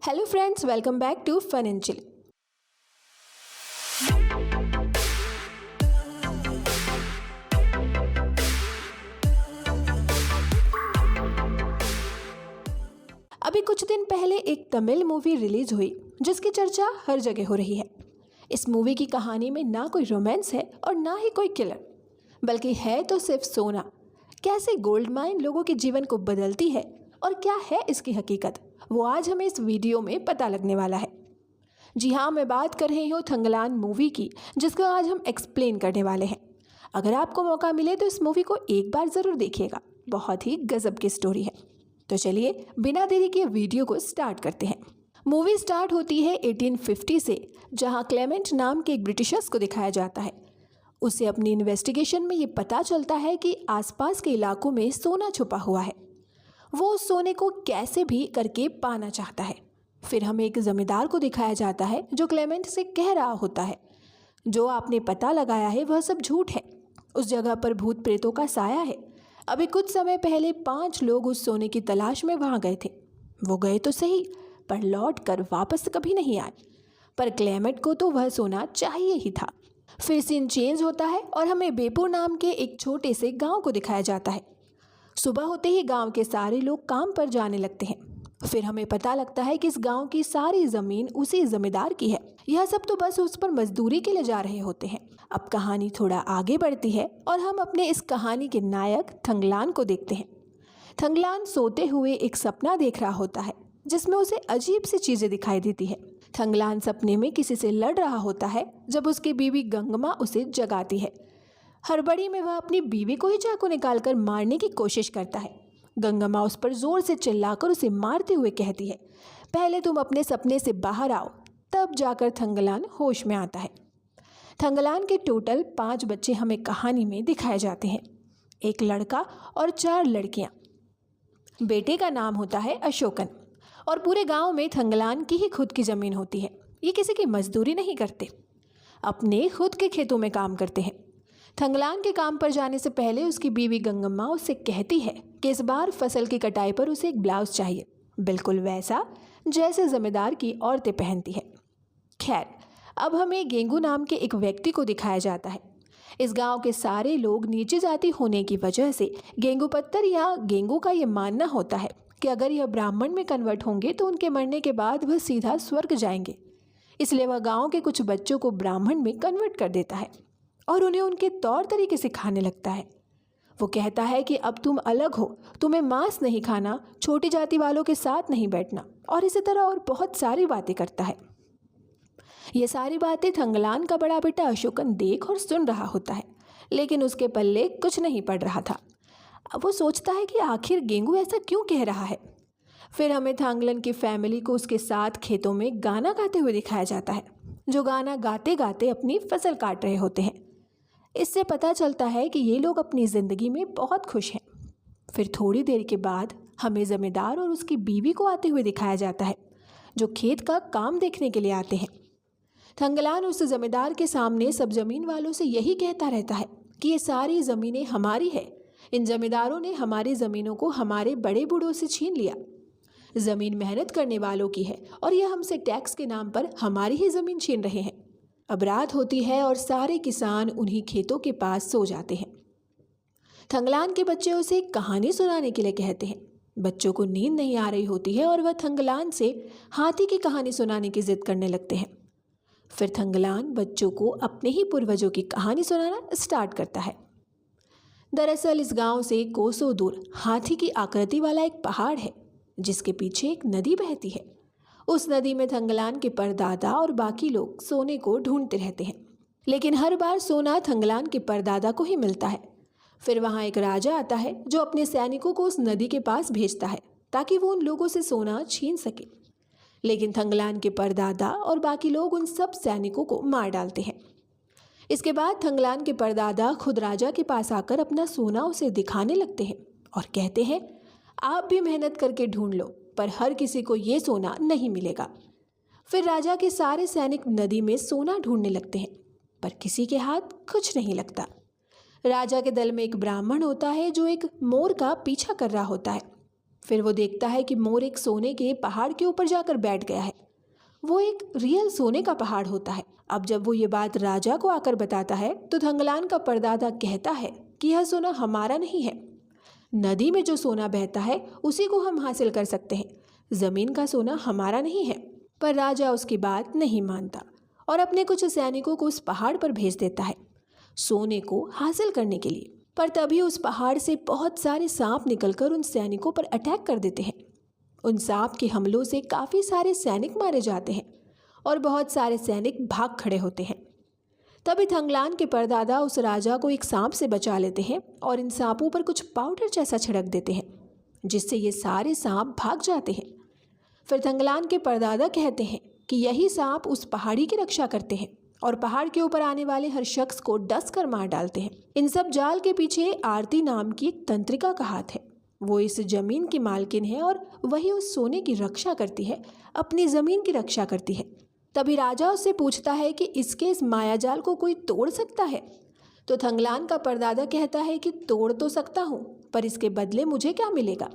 Hello friends, welcome back to Fun and Chill. अभी कुछ दिन पहले एक तमिल मूवी रिलीज हुई जिसकी चर्चा हर जगह हो रही है। इस मूवी की कहानी में ना कोई रोमांस है और ना ही कोई किलर, बल्कि है तो सिर्फ सोना। कैसे गोल्ड माइन लोगों के जीवन को बदलती है और क्या है इसकी हकीकत, वो आज हमें इस वीडियो में पता लगने वाला है। जी हाँ, मैं बात कर रही हूँ थंगलान मूवी की, जिसको आज हम एक्सप्लेन करने वाले हैं। अगर आपको मौका मिले तो इस मूवी को एक बार ज़रूर देखिएगा, बहुत ही गजब की स्टोरी है। तो चलिए बिना देरी के वीडियो को स्टार्ट करते हैं। मूवी स्टार्ट होती है 1850 से, जहाँ क्लेमेंट नाम के एक ब्रिटिशर्स को दिखाया जाता है। उसे अपनी इन्वेस्टिगेशन में ये पता चलता है कि आसपास के इलाकों में सोना छुपा हुआ है। वो उस सोने को कैसे भी करके पाना चाहता है। फिर हमें एक जमींदार को दिखाया जाता है जो क्लेमेंट से कह रहा होता है, जो आपने पता लगाया है वह सब झूठ है, उस जगह पर भूत प्रेतों का साया है। अभी कुछ समय पहले 5 लोग उस सोने की तलाश में वहाँ गए थे। वो गए तो सही, पर लौट कर वापस कभी नहीं आए। पर क्लेमेंट को तो वह सोना चाहिए ही था। फिर सीन चेंज होता है और हमें बेपुर नाम के एक छोटे से गांव को दिखाया जाता है। सुबह होते ही गांव के सारे लोग काम पर जाने लगते हैं। फिर हमें पता लगता है कि इस गांव की सारी ज़मीन उसी जमींदार की है। यह सब तो बस उस पर मजदूरी के लिए जा रहे होते हैं। अब कहानी थोड़ा आगे बढ़ती है और हम अपने इस कहानी के नायक थंगलान को देखते हैं। थंगलान सोते हुए एक सपना देख रहा होता है जिसमें उसे अजीब सी चीज़ें दिखाई देती है। थंगलान सपने में किसी से लड़ रहा होता है जब उसकी बीवी गंगमा उसे जगाती है। हड़बड़ी में वह अपनी बीवी को ही चाकू निकालकर मारने की कोशिश करता है। गंगम्मा उस पर जोर से चिल्लाकर उसे मारते हुए कहती है, पहले तुम अपने सपने से बाहर आओ। तब जाकर थंगलान होश में आता है। थंगलान के टोटल 5 बच्चे हमें कहानी में दिखाए जाते हैं, एक लड़का और 4 लड़कियां। बेटे का नाम होता है अशोकन और पूरे गांव में थंगलान की ही खुद की ज़मीन होती है। ये किसी की मजदूरी नहीं करते, अपने खुद के खेतों में काम करते हैं। थंगलान के काम पर जाने से पहले उसकी बीवी गंगम्मा उससे कहती है कि इस बार फसल की कटाई पर उसे एक ब्लाउज चाहिए, बिल्कुल वैसा जैसे जमींदार की औरतें पहनती है। खैर, अब हमें गेंगू नाम के एक व्यक्ति को दिखाया जाता है। इस गांव के सारे लोग नीची जाति होने की वजह से गेंगू पत्तर या गेंगू का ये मानना होता है कि अगर यह ब्राह्मण में कन्वर्ट होंगे तो उनके मरने के बाद वह सीधा स्वर्ग जाएंगे। इसलिए वह गाँव के कुछ बच्चों को ब्राह्मण में कन्वर्ट कर देता है और उन्हें उनके तौर तरीके सिखाने लगता है। वो कहता है कि अब तुम अलग हो, तुम्हें मांस नहीं खाना, छोटी जाति वालों के साथ नहीं बैठना, और इसी तरह और बहुत सारी बातें करता है। ये सारी बातें थंगलान का बड़ा बेटा अशोकन देख और सुन रहा होता है, लेकिन उसके पल्ले कुछ नहीं पड़ रहा था। अब वो सोचता है कि आखिर गेंगू ऐसा क्यों कह रहा है। फिर हमें थंगलान की फैमिली को उसके साथ खेतों में गाना गाते हुए दिखाया जाता है, जो गाना गाते गाते अपनी फसल काट रहे होते हैं। इससे पता चलता है कि ये लोग अपनी ज़िंदगी में बहुत खुश हैं। फिर थोड़ी देर के बाद हमें ज़मींदार और उसकी बीवी को आते हुए दिखाया जाता है, जो खेत का काम देखने के लिए आते हैं। थंगलान उस ज़मींदार के सामने सब ज़मीन वालों से यही कहता रहता है कि ये सारी ज़मीनें हमारी है, इन ज़मींदारों ने हमारी ज़मीनों को हमारे बड़े बूढ़ों से छीन लिया। ज़मीन मेहनत करने वालों की है और यह हमसे टैक्स के नाम पर हमारी ही ज़मीन छीन रहे हैं। अब रात होती है और सारे किसान उन्हीं खेतों के पास सो जाते हैं। थंगलान के बच्चे उसे एक कहानी सुनाने के लिए कहते हैं। बच्चों को नींद नहीं आ रही होती है और वह थंगलान से हाथी की कहानी सुनाने की जिद करने लगते हैं। फिर थंगलान बच्चों को अपने ही पूर्वजों की कहानी सुनाना स्टार्ट करता है। दरअसल इस गांव से कोसों दूर हाथी की आकृति वाला एक पहाड़ है, जिसके पीछे एक नदी बहती है। उस नदी में थंगलान के परदादा और बाकी लोग सोने को ढूंढते रहते हैं, लेकिन हर बार सोना थंगलान के परदादा को ही मिलता है। फिर वहाँ एक राजा आता है जो अपने सैनिकों को उस नदी के पास भेजता है ताकि वो उन लोगों से सोना छीन सके। लेकिन थंगलान के परदादा और बाकी लोग उन सब सैनिकों को मार डालते हैं। इसके बाद थंगलान के परदादा खुद राजा के पास आकर अपना सोना उसे दिखाने लगते हैं और कहते हैं, आप भी मेहनत करके ढूंढ लो, पर हर किसी को ये सोना नहीं मिलेगा। फिर राजा के सारे सैनिक नदी में सोना ढूंढने लगते हैं, पर किसी के हाथ कुछ नहीं लगता। राजा के दल में एक ब्राह्मण होता है जो एक मोर का पीछा कर रहा होता है। फिर वो देखता है कि मोर एक सोने के पहाड़ के ऊपर जाकर बैठ गया है। वो एक रियल सोने का पहाड़ होता है। अब जब वो ये बात राजा को आकर बताता है तो थंगलान का परदादा कहता है कि यह सोना हमारा नहीं है। नदी में जो सोना बहता है उसी को हम हासिल कर सकते हैं, जमीन का सोना हमारा नहीं है। पर राजा उसकी बात नहीं मानता और अपने कुछ सैनिकों को उस पहाड़ पर भेज देता है सोने को हासिल करने के लिए। पर तभी उस पहाड़ से बहुत सारे सांप निकलकर उन सैनिकों पर अटैक कर देते हैं। उन सांप के हमलों से काफ़ी सारे सैनिक मारे जाते हैं और बहुत सारे सैनिक भाग खड़े होते हैं। तभी थंगलान के परदादा उस राजा को एक सांप से बचा लेते हैं और इन सांपों पर कुछ पाउडर जैसा छिड़क देते हैं, जिससे ये सारे सांप भाग जाते हैं। फिर थंगलान के परदादा कहते हैं कि यही सांप उस पहाड़ी की रक्षा करते हैं और पहाड़ के ऊपर आने वाले हर शख्स को डस कर मार डालते हैं। इन सब जाल के पीछे आरती नाम की एक तंत्रिका का हाथ है। वो इस जमीन की मालकिन है और वही उस सोने की रक्षा करती है, अपनी ज़मीन की रक्षा करती है। तभी राजा उससे पूछता है कि इसके इस मायाजाल को कोई तोड़ सकता है? तो थंगलान का परदादा कहता है कि तोड़ तो सकता हूँ, पर इसके बदले मुझे क्या मिलेगा?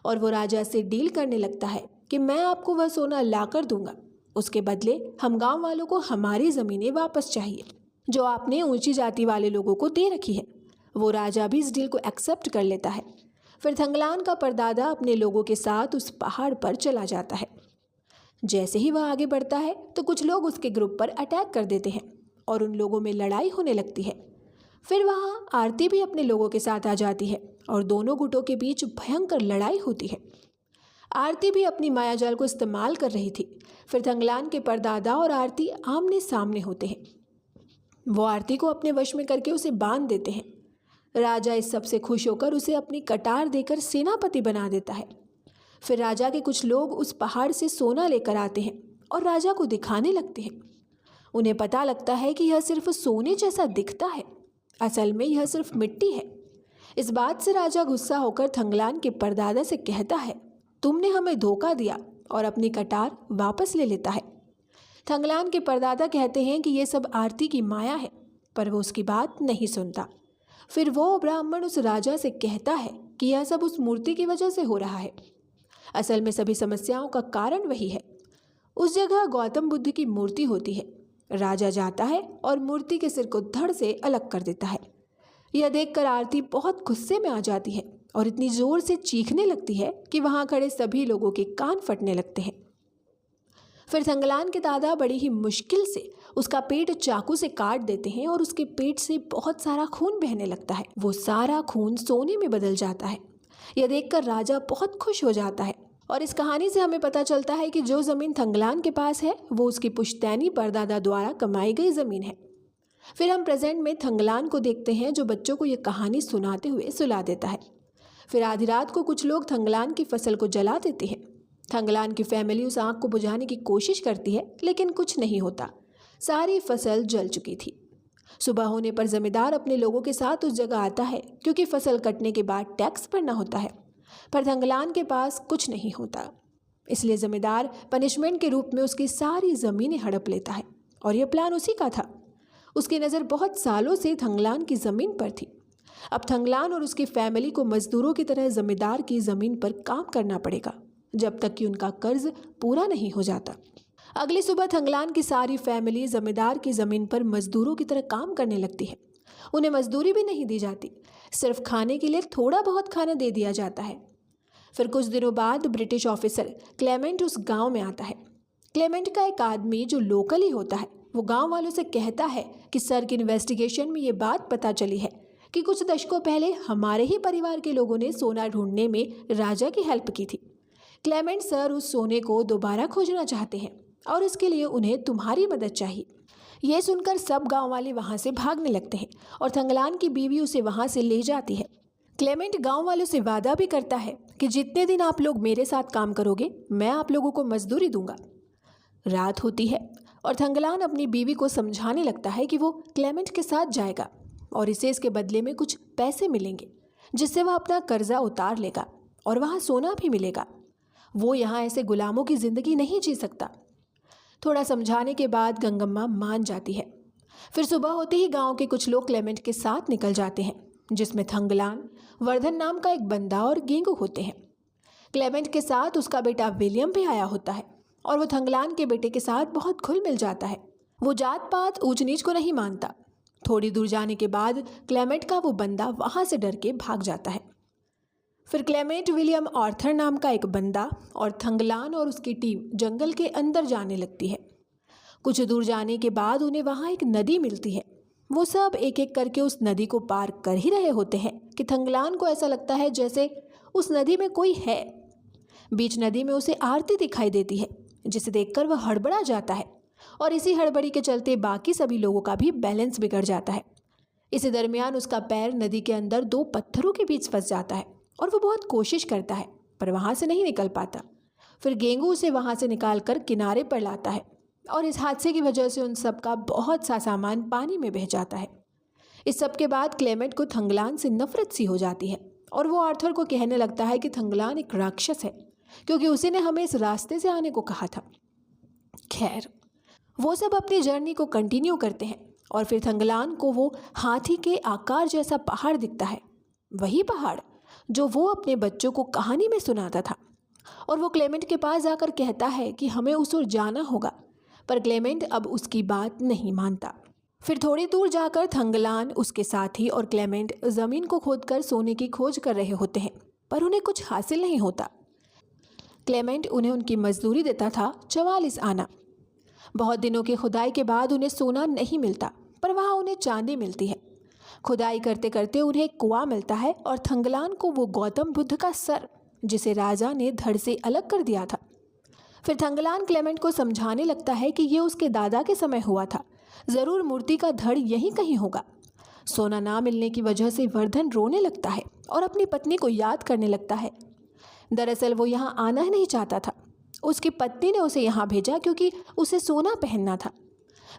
और वो राजा से डील करने लगता है कि मैं आपको वह सोना ला कर दूंगा, उसके बदले हम गांव वालों को हमारी ज़मीनें वापस चाहिए जो आपने ऊंची जाति वाले लोगों को दे रखी है। वो राजा भी इस डील को एक्सेप्ट कर लेता है। फिर थंगलान का परदादा अपने लोगों के साथ उस पहाड़ पर चला जाता है। जैसे ही वह आगे बढ़ता है तो कुछ लोग उसके ग्रुप पर अटैक कर देते हैं और उन लोगों में लड़ाई होने लगती है। फिर वहाँ आरती भी अपने लोगों के साथ आ जाती है और दोनों गुटों के बीच भयंकर लड़ाई होती है। आरती भी अपनी मायाजाल को इस्तेमाल कर रही थी। फिर थंगलान के परदादा और आरती आमने सामने होते हैं। वो आरती को अपने वश में करके उसे बांध देते हैं। राजा इस सब से खुश होकर उसे अपनी कटार देकर सेनापति बना देता है। फिर राजा के कुछ लोग उस पहाड़ से सोना लेकर आते हैं और राजा को दिखाने लगते हैं। उन्हें पता लगता है कि यह सिर्फ सोने जैसा दिखता है, असल में यह सिर्फ मिट्टी है। इस बात से राजा गुस्सा होकर थंगलान के परदादा से कहता है, तुमने हमें धोखा दिया, और अपनी कटार वापस ले लेता है। थंगलान के परदादा कहते हैं कि यह सब आरती की माया है, पर वो उसकी बात नहीं सुनता। फिर वो ब्राह्मण उस राजा से कहता है कि यह सब उस मूर्ति की वजह से हो रहा है। असल में सभी समस्याओं का कारण वही है। उस जगह गौतम बुद्ध की मूर्ति होती है। राजा जाता है और मूर्ति के सिर को धड़ से अलग कर देता है। यह देखकर आरती बहुत गुस्से में आ जाती है और इतनी जोर से चीखने लगती है कि वहाँ खड़े सभी लोगों के कान फटने लगते हैं। फिर थंगलान के दादा बड़ी ही मुश्किल से उसका पेट चाकू से काट देते हैं और उसके पेट से बहुत सारा खून बहने लगता है। वो सारा खून सोने में बदल जाता है। यह देखकर राजा बहुत खुश हो जाता है और इस कहानी से हमें पता चलता है कि जो ज़मीन थंगलान के पास है वो उसकी पुश्तैनी परदादा द्वारा कमाई गई ज़मीन है। फिर हम प्रेजेंट में थंगलान को देखते हैं जो बच्चों को ये कहानी सुनाते हुए सुला देता है। फिर आधी रात को कुछ लोग थंगलान की फसल को जला देते हैं। थंगलान की फैमिली उस आग को बुझाने की कोशिश करती है, लेकिन कुछ नहीं होता। सारी फसल जल चुकी थी। सुबह होने पर जमींदार अपने लोगों के साथ उस जगह आता है क्योंकि फसल कटने के बाद टैक्स भरना होता है, पर थंगलान के पास कुछ नहीं होता। इसलिए जमींदार पनिशमेंट के रूप में उसकी सारी ज़मीनें हड़प लेता है और यह प्लान उसी का था। उसकी नज़र बहुत सालों से थंगलान की ज़मीन पर थी। अब थंगलान और उसकी फैमिली को मजदूरों की तरह जमींदार की ज़मीन पर काम करना पड़ेगा जब तक कि उनका कर्ज पूरा नहीं हो जाता। अगली सुबह थंगलान की सारी फैमिली जमींदार की ज़मीन पर मजदूरों की तरह काम करने लगती है। उन्हें मजदूरी भी नहीं दी जाती, सिर्फ खाने के लिए थोड़ा बहुत खाना दे दिया जाता है। फिर कुछ दिनों बाद ब्रिटिश ऑफिसर क्लेमेंट उस गांव में आता है। क्लेमेंट का एक आदमी जो लोकल ही होता है वो गांव वालों से कहता है कि सर की इन्वेस्टिगेशन में ये बात पता चली है कि कुछ दशकों पहले हमारे ही परिवार के लोगों ने सोना ढूंढने में राजा की हेल्प की थी। क्लेमेंट सर उस सोने को दोबारा खोजना चाहते हैं और इसके लिए उन्हें तुम्हारी मदद चाहिए। यह सुनकर सब गांव वाले वहां से भागने लगते हैं और थंगलान की बीवी उसे वहां से ले जाती है। क्लेमेंट गांव वालों से वादा भी करता है कि जितने दिन आप लोग मेरे साथ काम करोगे मैं आप लोगों को मजदूरी दूंगा। रात होती है और थंगलान अपनी बीवी को समझाने लगता है कि वो क्लेमेंट के साथ जाएगा और इसे इसके बदले में कुछ पैसे मिलेंगे जिससे वह अपना कर्जा उतार लेगा और वहाँ सोना भी मिलेगा। वो यहाँ ऐसे गुलामों की ज़िंदगी नहीं जी सकता। थोड़ा समझाने के बाद गंगम्मा मान जाती है। फिर सुबह होते ही गांव के कुछ लोग क्लेमेंट के साथ निकल जाते हैं, जिसमें थंगलान, वर्धन नाम का एक बंदा और गेंगू होते हैं। क्लेमेंट के साथ उसका बेटा विलियम भी आया होता है और वो थंगलान के बेटे के साथ बहुत घुल मिल जाता है। वो जात पात ऊंच नीच को नहीं मानता। थोड़ी दूर जाने के बाद क्लेमेंट का वो बंदा वहाँ से डर के भाग जाता है। फिर क्लेमेंट, विलियम, आर्थर नाम का एक बंदा और थंगलान और उसकी टीम जंगल के अंदर जाने लगती है। कुछ दूर जाने के बाद उन्हें वहाँ एक नदी मिलती है। वो सब एक एक करके उस नदी को पार कर ही रहे होते हैं कि थंगलान को ऐसा लगता है जैसे उस नदी में कोई है। बीच नदी में उसे आरती दिखाई देती है, जिसे देखकर वह हड़बड़ा जाता है और इसी हड़बड़ी के चलते बाकी सभी लोगों का भी बैलेंस बिगड़ जाता है। इसी दरमियान उसका पैर नदी के अंदर दो पत्थरों के बीच फंस जाता है और वो बहुत कोशिश करता है पर वहाँ से नहीं निकल पाता। फिर गेंगू उसे वहाँ से निकाल कर किनारे पर लाता है और इस हादसे की वजह से उन सब का बहुत सा सामान पानी में बह जाता है। इस सब के बाद क्लेमेंट को थंगलान से नफरत सी हो जाती है और वो आर्थर को कहने लगता है कि थंगलान एक राक्षस है क्योंकि उसी ने हमें इस रास्ते से आने को कहा था। खैर, वो सब अपनी जर्नी को कंटिन्यू करते हैं और फिर थंगलान को वो हाथी के आकार जैसा पहाड़ दिखता है, वही पहाड़ जो वो अपने बच्चों को कहानी में सुनाता था। और वो क्लेमेंट के पास जाकर कहता है कि हमें उस ओर जाना होगा, पर क्लेमेंट अब उसकी बात नहीं मानता। फिर थोड़ी दूर जाकर थंगलान, उसके साथी और क्लेमेंट ज़मीन को खोदकर सोने की खोज कर रहे होते हैं, पर उन्हें कुछ हासिल नहीं होता। क्लेमेंट उन्हें उनकी मजदूरी देता था 44 आना। बहुत दिनों की खुदाई के बाद उन्हें सोना नहीं मिलता, पर वहाँ उन्हें चांदी मिलती है। खुदाई करते करते उन्हें एक कुआं मिलता है और थंगलान को वो गौतम बुद्ध का सर, जिसे राजा ने धड़ से अलग कर दिया था। फिर थंगलान क्लेमेंट को समझाने लगता है कि ये उसके दादा के समय हुआ था, ज़रूर मूर्ति का धड़ यहीं कहीं होगा। सोना ना मिलने की वजह से वर्धन रोने लगता है और अपनी पत्नी को याद करने लगता है। दरअसल वो यहाँ आना ही नहीं चाहता था, उसकी पत्नी ने उसे यहाँ भेजा क्योंकि उसे सोना पहनना था।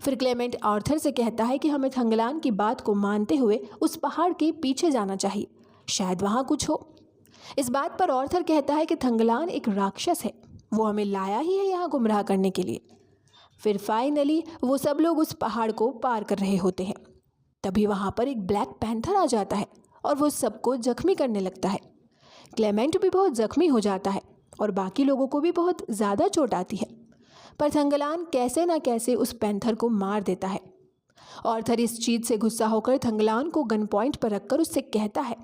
फिर क्लेमेंट आर्थर से कहता है कि हमें थंगलान की बात को मानते हुए उस पहाड़ के पीछे जाना चाहिए, शायद वहाँ कुछ हो। इस बात पर आर्थर कहता है कि थंगलान एक राक्षस है, वो हमें लाया ही है यहाँ गुमराह करने के लिए। फिर फाइनली वो सब लोग उस पहाड़ को पार कर रहे होते हैं। तभी वहाँ पर एक ब्लैक पैंथर आ जाता है और वो सबको जख्मी करने लगता है। क्लेमेंट भी बहुत जख्मी हो जाता है और बाकी लोगों को भी बहुत ज़्यादा चोट आती है, पर थंगलान कैसे ना कैसे उस पैंथर को मार देता है। आर्थर इस चीज़ से गुस्सा होकर थंगलान को गन पॉइंट पर रखकर उससे कहता है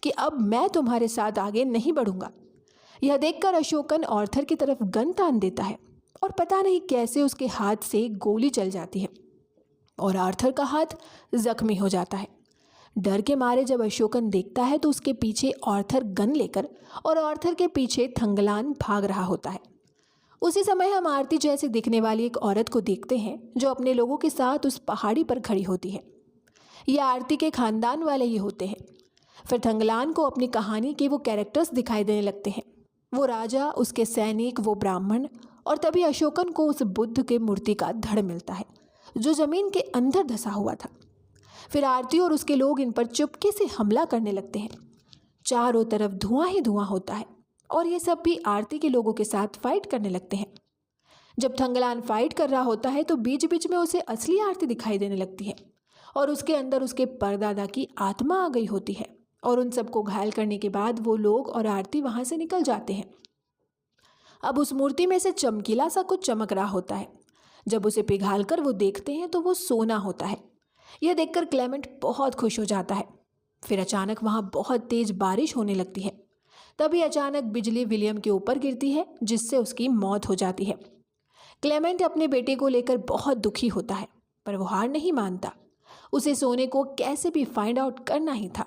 कि अब मैं तुम्हारे साथ आगे नहीं बढ़ूंगा। यह देखकर अशोकन आर्थर की तरफ गन तान देता है और पता नहीं कैसे उसके हाथ से गोली चल जाती है और आर्थर का हाथ जख्मी हो जाता है। डर के मारे जब अशोकन देखता है तो उसके पीछे आर्थर गन लेकर और आर्थर के पीछे थंगलान भाग रहा होता है। उसी समय हम आरती जैसी दिखने वाली एक औरत को देखते हैं जो अपने लोगों के साथ उस पहाड़ी पर खड़ी होती है। ये आरती के खानदान वाले ही होते हैं। फिर थंगलान को अपनी कहानी के वो कैरेक्टर्स दिखाई देने लगते हैं, वो राजा, उसके सैनिक, वो ब्राह्मण, और तभी अशोकन को उस बुद्ध के मूर्ति का धड़ मिलता है जो ज़मीन के अंदर धंसा हुआ था। फिर आरती और उसके लोग इन पर चुपके से हमला करने लगते हैं। चारों तरफ धुआं ही धुआं होता है और ये सब भी आरती के लोगों के साथ फाइट करने लगते हैं। जब थंगलान फाइट कर रहा होता है तो बीच बीच में उसे असली आरती दिखाई देने लगती है और उसके अंदर उसके परदादा की आत्मा आ गई होती है और उन सबको घायल करने के बाद वो लोग और आरती वहाँ से निकल जाते हैं। अब उस मूर्ति में से चमकीला सा कुछ चमक रहा होता है। जब उसे पिघाल कर वो देखते हैं तो वो सोना होता है। यह देखकर क्लेमेंट बहुत खुश हो जाता है। फिर अचानक वहाँ बहुत तेज बारिश होने लगती है। तभी अचानक बिजली विलियम के ऊपर गिरती है जिससे उसकी मौत हो जाती है। क्लेमेंट अपने बेटे को लेकर बहुत दुखी होता है, पर वो हार नहीं मानता। उसे सोने को कैसे भी फाइंड आउट करना ही था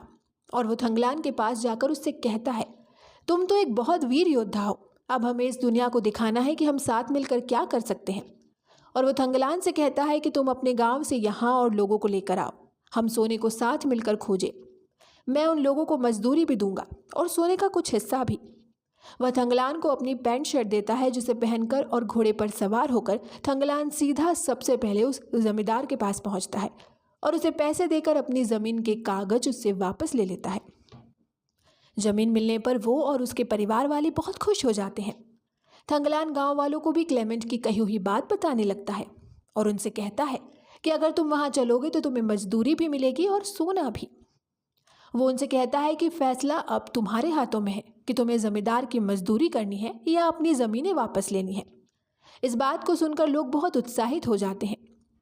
और वो थंगलान के पास जाकर उससे कहता है, तुम तो एक बहुत वीर योद्धा हो, अब हमें इस दुनिया को दिखाना है कि हम साथ मिलकर क्या कर सकते हैं। और वो थंगलान से कहता है कि तुम अपने गांव से यहाँ और लोगों को लेकर आओ, हम सोने को साथ मिलकर खोजें। मैं उन लोगों को मजदूरी भी दूंगा और सोने का कुछ हिस्सा भी। वह थंगलान को अपनी पैंट शर्ट देता है जिसे पहनकर और घोड़े पर सवार होकर थंगलान सीधा सबसे पहले उस जमींदार के पास पहुंचता है और उसे पैसे देकर अपनी ज़मीन के कागज उससे वापस ले लेता है। ज़मीन मिलने पर वो और उसके परिवार वाले बहुत खुश हो जाते हैं। थंगलान गांव वालों को भी क्लेमेंट की कही हुई बात बताने लगता है और उनसे कहता है कि अगर तुम वहां चलोगे तो तुम्हें मजदूरी भी मिलेगी और सोना भी। वो उनसे कहता है कि फैसला अब तुम्हारे हाथों में है कि तुम्हें जमींदार की मजदूरी करनी है या अपनी ज़मीनें वापस लेनी है। इस बात को सुनकर लोग बहुत उत्साहित हो जाते हैं।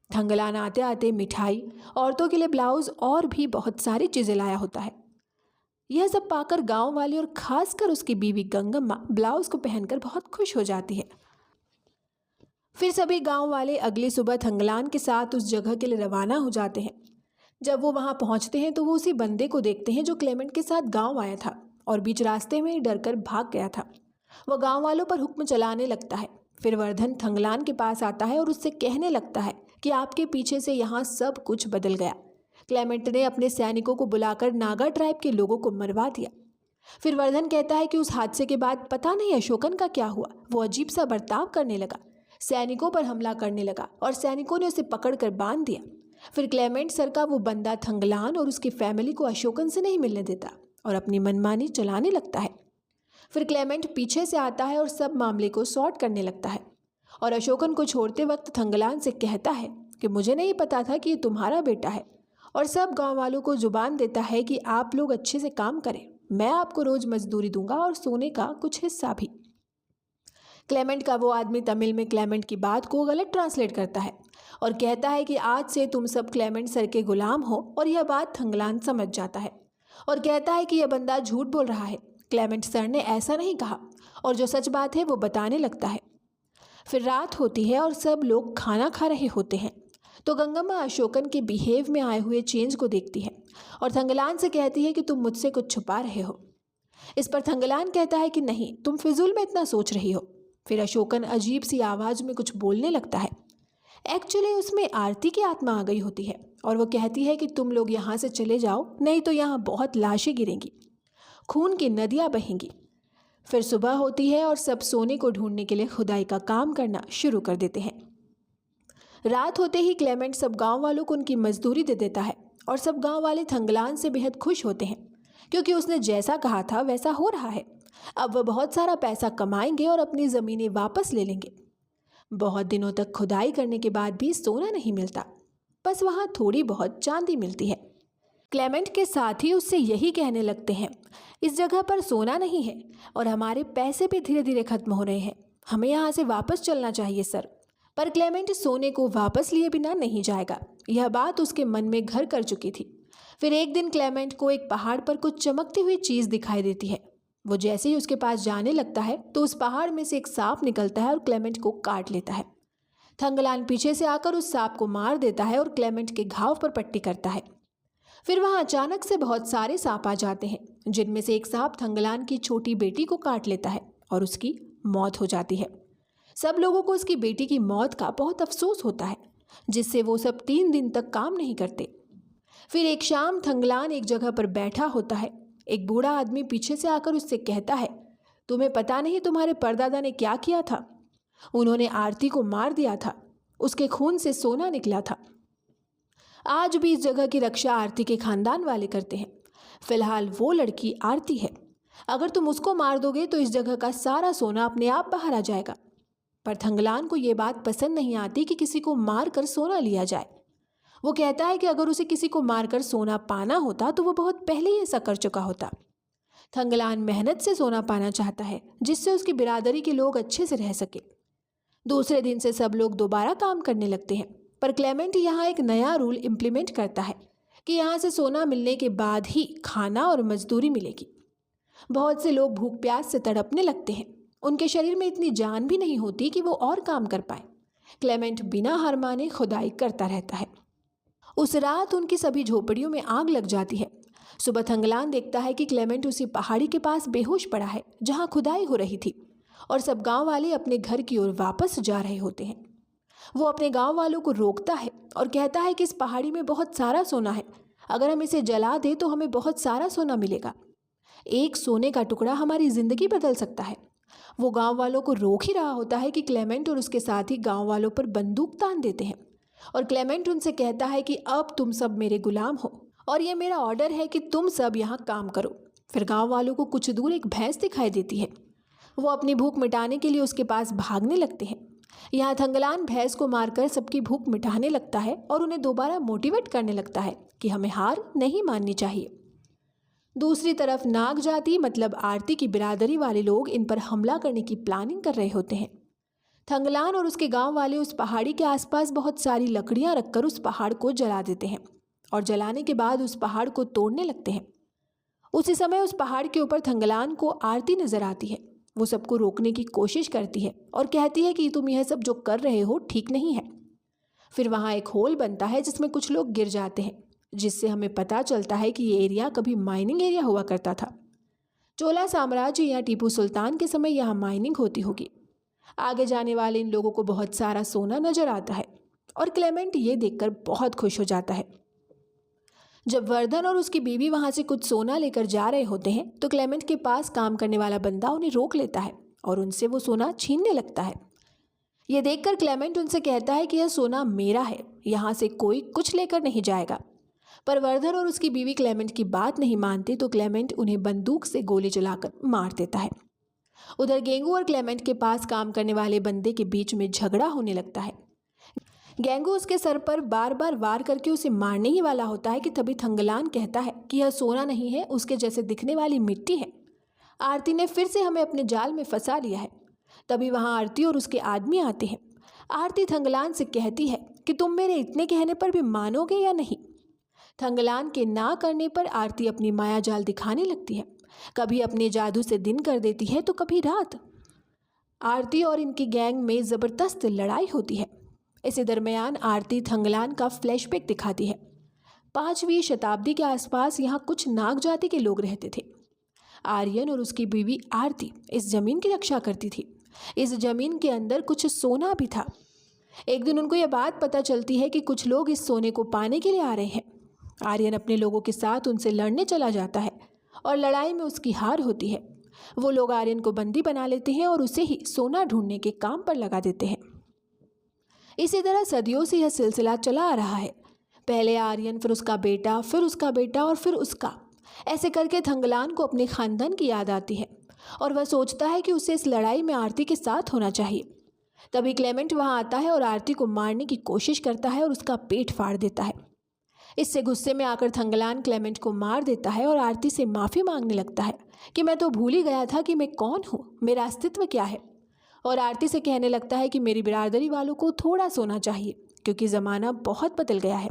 थंगलान आते आते मिठाई, औरतों के लिए ब्लाउज और भी बहुत सारी चीज़ें लाया होता है। यह सब पाकर गांव वाले और खासकर उसकी बीवी गंगम्मा ब्लाउज को पहनकर बहुत खुश हो जाती है। फिर सभी गांव वाले अगली सुबह थंगलान के साथ उस जगह के लिए रवाना हो जाते हैं। जब वो वहां पहुंचते हैं तो वो उसी बंदे को देखते हैं जो क्लेमेंट के साथ गांव आया था और बीच रास्ते में ही डरकर भाग गया था। वह गांव वालों पर हुक्म चलाने लगता है। फिर वर्धन थंगलान के पास आता है और उससे कहने लगता है कि आपके पीछे से यहाँ सब कुछ बदल गया। क्लेमेंट ने अपने सैनिकों को बुलाकर नागा ट्राइब के लोगों को मरवा दिया। फिर वर्धन कहता है कि उस हादसे के बाद पता नहीं अशोकन का क्या हुआ। वो अजीब सा बर्ताव करने लगा, सैनिकों पर हमला करने लगा और सैनिकों ने उसे पकड़कर बांध दिया। फिर क्लेमेंट सर का वो बंदा थंगलान और उसकी फैमिली को अशोकन से नहीं मिलने देता और अपनी मनमानी चलाने लगता है। फिर क्लेमेंट पीछे से आता है और सब मामले को सॉर्ट करने लगता है और अशोकन को छोड़ते वक्त थंगलान से कहता है कि मुझे नहीं पता था कि ये तुम्हारा बेटा है, और सब गांव वालों को जुबान देता है कि आप लोग अच्छे से काम करें, मैं आपको रोज मजदूरी दूंगा और सोने का कुछ हिस्सा भी। क्लेमेंट का वो आदमी तमिल में क्लेमेंट की बात को गलत ट्रांसलेट करता है और कहता है कि आज से तुम सब क्लेमेंट सर के गुलाम हो, और यह बात थंगलान समझ जाता है और कहता है कि यह बंदा झूठ बोल रहा है, क्लेमेंट सर ने ऐसा नहीं कहा, और जो सच बात है वो बताने लगता है। फिर रात होती है और सब लोग खाना खा रहे होते हैं तो गंगम्मा अशोकन के बिहेव में आए हुए चेंज को देखती है और थंगलान से कहती है कि तुम मुझसे कुछ छुपा रहे हो। इस पर थंगलान कहता है कि नहीं, तुम फिजूल में इतना सोच रही हो। फिर अशोकन अजीब सी आवाज़ में कुछ बोलने लगता है। एक्चुअली उसमें आरती की आत्मा आ गई होती है और वो कहती है कि तुम लोग यहाँ से चले जाओ, नहीं तो यहाँ बहुत लाशें गिरेंगी, खून की नदियाँ बहेंगी। फिर सुबह होती है और सब सोने को ढूंढने के लिए खुदाई का काम करना शुरू कर देते हैं। रात होते ही क्लेमेंट सब गांव वालों को उनकी मजदूरी दे देता है और सब गांव वाले थंगलान से बेहद खुश होते हैं क्योंकि उसने जैसा कहा था वैसा हो रहा है। अब वह बहुत सारा पैसा कमाएंगे और अपनी ज़मीनें वापस ले लेंगे। बहुत दिनों तक खुदाई करने के बाद भी सोना नहीं मिलता, बस वहाँ थोड़ी बहुत चांदी मिलती है। क्लेमेंट के साथ ही उससे यही कहने लगते हैं, इस जगह पर सोना नहीं है और हमारे पैसे भी धीरे धीरे खत्म हो रहे हैं, हमें यहाँ से वापस चलना चाहिए सर। पर क्लेमेंट सोने को वापस लिए बिना नहीं जाएगा, यह बात उसके मन में घर कर चुकी थी। फिर एक दिन क्लेमेंट को एक पहाड़ पर कुछ चमकती हुई चीज़ दिखाई देती है। वो जैसे ही उसके पास जाने लगता है तो उस पहाड़ में से एक सांप निकलता है और क्लेमेंट को काट लेता है। थंगलान पीछे से आकर उस सांप को मार देता है और क्लेमेंट के घाव पर पट्टी करता है। फिर वहाँ अचानक से बहुत सारे सांप आ जाते हैं, जिनमें से एक सांप थंगलान की छोटी बेटी को काट लेता है और उसकी मौत हो जाती है। सब लोगों को उसकी बेटी की मौत का बहुत अफसोस होता है, जिससे वो सब 3 दिन तक काम नहीं करते। फिर एक शाम थंगलान एक जगह पर बैठा होता है। एक बूढ़ा आदमी पीछे से आकर उससे कहता है, तुम्हें पता नहीं तुम्हारे परदादा ने क्या किया था? उन्होंने आरती को मार दिया था, उसके खून से सोना निकला था। आज भी इस जगह की रक्षा आरती के खानदान वाले करते हैं। फिलहाल वो लड़की आरती है, अगर तुम उसको मार दोगे तो इस जगह का सारा सोना अपने आप बाहर आ जाएगा। पर थंगलान को ये बात पसंद नहीं आती कि किसी को मार कर सोना लिया जाए। वो कहता है कि अगर उसे किसी को मारकर सोना पाना होता तो वो बहुत पहले ही ऐसा कर चुका होता। थंगलान मेहनत से सोना पाना चाहता है जिससे उसकी बिरादरी के लोग अच्छे से रह सके। दूसरे दिन से सब लोग दोबारा काम करने लगते हैं, पर क्लेमेंट यहाँ एक नया रूल इम्प्लीमेंट करता है कि यहाँ से सोना मिलने के बाद ही खाना और मजदूरी मिलेगी। बहुत से लोग भूख प्यास से तड़पने लगते हैं, उनके शरीर में इतनी जान भी नहीं होती कि वो और काम कर पाए। क्लेमेंट बिना हार माने खुदाई करता रहता है। उस रात उनकी सभी झोपड़ियों में आग लग जाती है। सुबह थंगलान देखता है कि क्लेमेंट उसी पहाड़ी के पास बेहोश पड़ा है जहाँ खुदाई हो रही थी, और सब गांव वाले अपने घर की ओर वापस जा रहे होते हैं। वो अपने गांव वालों को रोकता है और कहता है कि इस पहाड़ी में बहुत सारा सोना है, अगर हम इसे जला दें तो हमें बहुत सारा सोना मिलेगा। एक सोने का टुकड़ा हमारी ज़िंदगी बदल सकता है। वो गांव वालों को रोक ही रहा होता है कि क्लेमेंट और उसके साथी गांव वालों पर बंदूक तान देते हैं, और क्लेमेंट उनसे कहता है कि अब तुम सब मेरे गुलाम हो और ये मेरा ऑर्डर है कि तुम सब यहाँ काम करो। फिर गांव वालों को कुछ दूर एक भैंस दिखाई देती है। वो अपनी भूख मिटाने के लिए उसके पास भागने लगते हैं। यहाँ थंगलान भैंस को मारकर सबकी भूख मिटाने लगता है और उन्हें दोबारा मोटिवेट करने लगता है कि हमें हार नहीं माननी चाहिए। दूसरी तरफ नाग जाति मतलब आरती की बिरादरी वाले लोग इन पर हमला करने की प्लानिंग कर रहे होते हैं। थंगलान और उसके गांव वाले उस पहाड़ी के आसपास बहुत सारी लकड़ियां रखकर उस पहाड़ को जला देते हैं और जलाने के बाद उस पहाड़ को तोड़ने लगते हैं। उसी समय उस पहाड़ के ऊपर थंगलान को आरती नजर आती है। वो सबको रोकने की कोशिश करती है और कहती है कि तुम यह सब जो कर रहे हो ठीक नहीं है। फिर वहाँ एक होल बनता है जिसमें कुछ लोग गिर जाते हैं, जिससे हमें पता चलता है कि ये एरिया कभी माइनिंग एरिया हुआ करता था। चोला साम्राज्य या टीपू सुल्तान के समय यहाँ माइनिंग होती होगी। आगे जाने वाले इन लोगों को बहुत सारा सोना नजर आता है और क्लेमेंट ये देखकर बहुत खुश हो जाता है। जब वर्धन और उसकी बीवी वहाँ से कुछ सोना लेकर जा रहे होते हैं तो क्लेमेंट के पास काम करने वाला बंदा उन्हें रोक लेता है और उनसे वो सोना छीनने लगता है। ये देखकर क्लेमेंट उनसे कहता है कि यह सोना मेरा है, यहाँ से कोई कुछ लेकर नहीं जाएगा। पर वर्धन और उसकी बीवी क्लेमेंट की बात नहीं मानते तो क्लेमेंट उन्हें बंदूक से गोली चलाकर मार देता है। उधर गेंगू और क्लेमेंट के पास काम करने वाले बंदे के बीच में झगड़ा होने लगता है। गेंगू उसके सर पर बार बार वार करके उसे मारने ही वाला होता है कि तभी थंगलान कहता है कि यह सोना नहीं है, उसके जैसे दिखने वाली मिट्टी है। आरती ने फिर से हमें अपने जाल में फंसा लिया है। तभी वहाँ आरती और उसके आदमी आते हैं। आरती थंगलान से कहती है कि तुम मेरे इतने कहने पर भी मानोगे या नहीं। थंगलान के ना करने पर आरती अपनी माया जाल दिखाने लगती है। कभी अपने जादू से दिन कर देती है तो कभी रात। आरती और इनकी गैंग में ज़बरदस्त लड़ाई होती है। इसी दरमियान आरती थंगलान का फ्लैशबैक दिखाती है। 5वीं शताब्दी के आसपास यहाँ कुछ नाग जाति के लोग रहते थे। आर्यन और उसकी बीवी आरती इस जमीन की रक्षा करती थी। इस जमीन के अंदर कुछ सोना भी था। एक दिन उनको यह बात पता चलती है कि कुछ लोग इस सोने को पाने के लिए आ रहे हैं। आर्यन अपने लोगों के साथ उनसे लड़ने चला जाता है और लड़ाई में उसकी हार होती है। वो लोग आर्यन को बंदी बना लेते हैं और उसे ही सोना ढूंढने के काम पर लगा देते हैं। इसी तरह सदियों से यह सिलसिला चला आ रहा है। पहले आर्यन, फिर उसका बेटा, फिर उसका बेटा और फिर उसका। ऐसे करके थंगलान को अपने खानदान की याद आती है और वह सोचता है कि उसे इस लड़ाई में आरती के साथ होना चाहिए। तभी क्लेमेंट वहां आता है और आरती को मारने की कोशिश करता है और उसका पेट फाड़ देता है। इससे गुस्से में आकर थंगलान क्लेमेंट को मार देता है और आरती से माफ़ी मांगने लगता है कि मैं तो भूल ही गया था कि मैं कौन हूँ, मेरा अस्तित्व क्या है। और आरती से कहने लगता है कि मेरी बिरादरी वालों को थोड़ा सोना चाहिए क्योंकि ज़माना बहुत बदल गया है।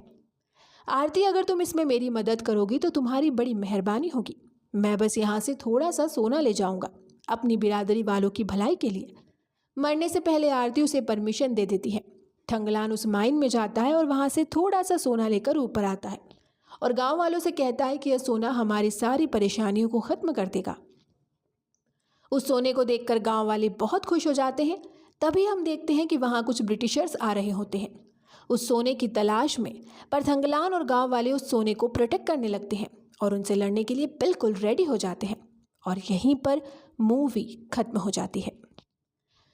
आरती, अगर तुम इसमें मेरी मदद करोगी तो तुम्हारी बड़ी मेहरबानी होगी। मैं बस यहाँ से थोड़ा सा सोना ले जाऊँगा अपनी बिरादरी वालों की भलाई के लिए। मरने से पहले आरती उसे परमिशन दे देती है। थंगलान उस माइन में जाता है और वहाँ से थोड़ा सा सोना लेकर ऊपर आता है और गाँव वालों से कहता है कि यह सोना हमारी सारी परेशानियों को ख़त्म कर देगा। उस सोने को देखकर गांव वाले बहुत खुश हो जाते हैं। तभी हम देखते हैं कि वहाँ कुछ ब्रिटिशर्स आ रहे होते हैं उस सोने की तलाश में। पर थंगलान और गांव वाले उस सोने को प्रोटेक्ट करने लगते हैं और उनसे लड़ने के लिए बिल्कुल रेडी हो जाते हैं और यहीं पर मूवी खत्म हो जाती है।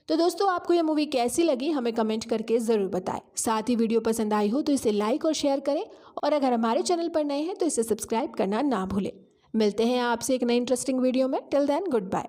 तो दोस्तों, आपको यह मूवी कैसी लगी हमें कमेंट करके ज़रूर बताएं। साथ ही वीडियो पसंद आई हो तो इसे लाइक और शेयर करें और अगर हमारे चैनल पर नए हैं तो इसे सब्सक्राइब करना ना भूलें। मिलते हैं आपसे एक नई इंटरेस्टिंग वीडियो में। Till then, good bye.